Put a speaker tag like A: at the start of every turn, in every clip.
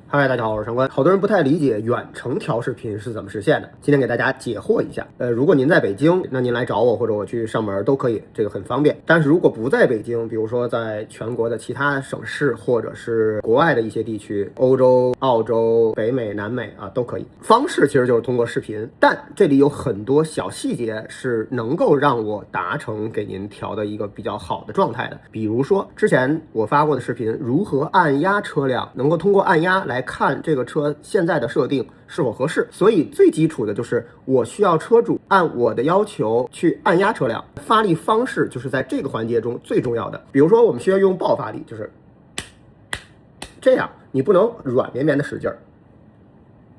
A: 嗨，大家好，我是上官。好多人不太理解远程调视频是怎么实现的，今天给大家解惑一下。如果您在北京，那您来找我或者我去上门都可以，这个很方便。但是如果不在北京，比如说在全国的其他省市或者是国外的一些地区，欧洲、澳洲、北美、南美啊都可以。方式其实就是通过视频，但这里有很多小细节是能够让我达成给您调的一个比较好的状态的。比如说之前我发过的视频，如何按压车辆，能够通过按压来看这个车现在的设定是否合适。所以最基础的就是我需要车主按我的要求去按压车辆，发力方式就是在这个环节中最重要的。比如说我们需要用爆发力，就是这样，你不能软绵绵的使劲儿，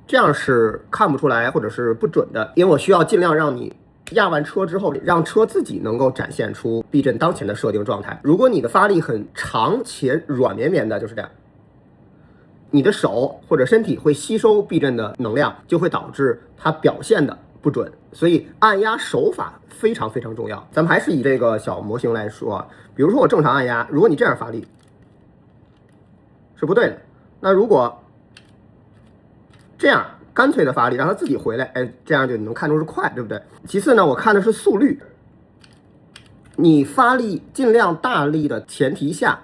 A: 这样是看不出来或者是不准的，因为我需要尽量让你压完车之后，让车自己能够展现出避震当前的设定状态。如果你的发力很长且软绵绵的，就是这样，你的手或者身体会吸收避震的能量，就会导致它表现的不准。所以按压手法非常非常重要。咱们还是以这个小模型来说，比如说我正常按压，如果你这样发力是不对的，那如果这样干脆的发力，让它自己回来，这样就你能看出是快，对不对？其次呢，我看的是速率，你发力尽量大力的前提下，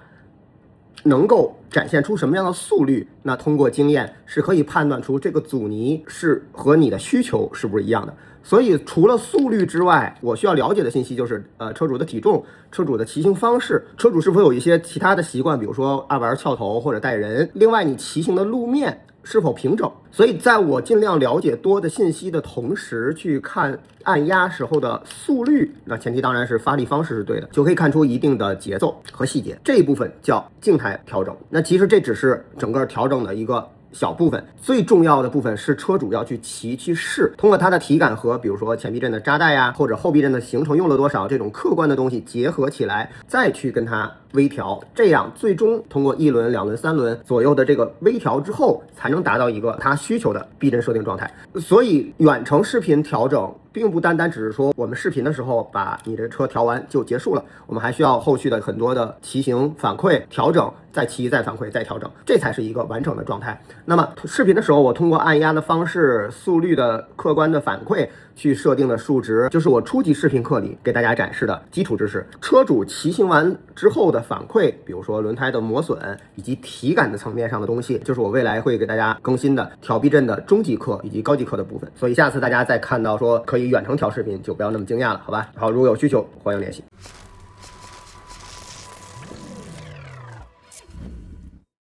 A: 能够展现出什么样的速率，那通过经验是可以判断出这个阻尼是和你的需求是不是一样的。所以除了速率之外，我需要了解的信息就是车主的体重、车主的骑行方式、车主是否有一些其他的习惯，比如说爱玩翘头或者带人，另外你骑行的路面是否平整。所以在我尽量了解多的信息的同时，去看按压时候的速率，那前提当然是发力方式是对的，就可以看出一定的节奏和细节。这一部分叫静态调整。那其实这只是整个调整的一个小部分，最重要的部分是车主要去骑去试，通过他的体感和比如说前避震的扎带呀，或者后避震的行程用了多少，这种客观的东西结合起来，再去跟他微调，这样最终通过1轮、2轮、3轮左右的这个微调之后，才能达到一个他需求的避震设定状态。所以远程视频调整并不单单只是说我们视频的时候把你的车调完就结束了，我们还需要后续的很多的骑行反馈调整，再骑再反馈再调整，这才是一个完整的状态。那么视频的时候，我通过按压的方式、速率的客观的反馈去设定的数值，就是我初级视频课里给大家展示的基础知识。车主骑行完之后的反馈，比如说轮胎的磨损以及体感的层面上的东西，就是我未来会给大家更新的调避震的中级课以及高级课的部分。所以下次大家再看到说可以远程调视频，就不要那么惊讶了，好吧？好，如果有需求欢迎联系。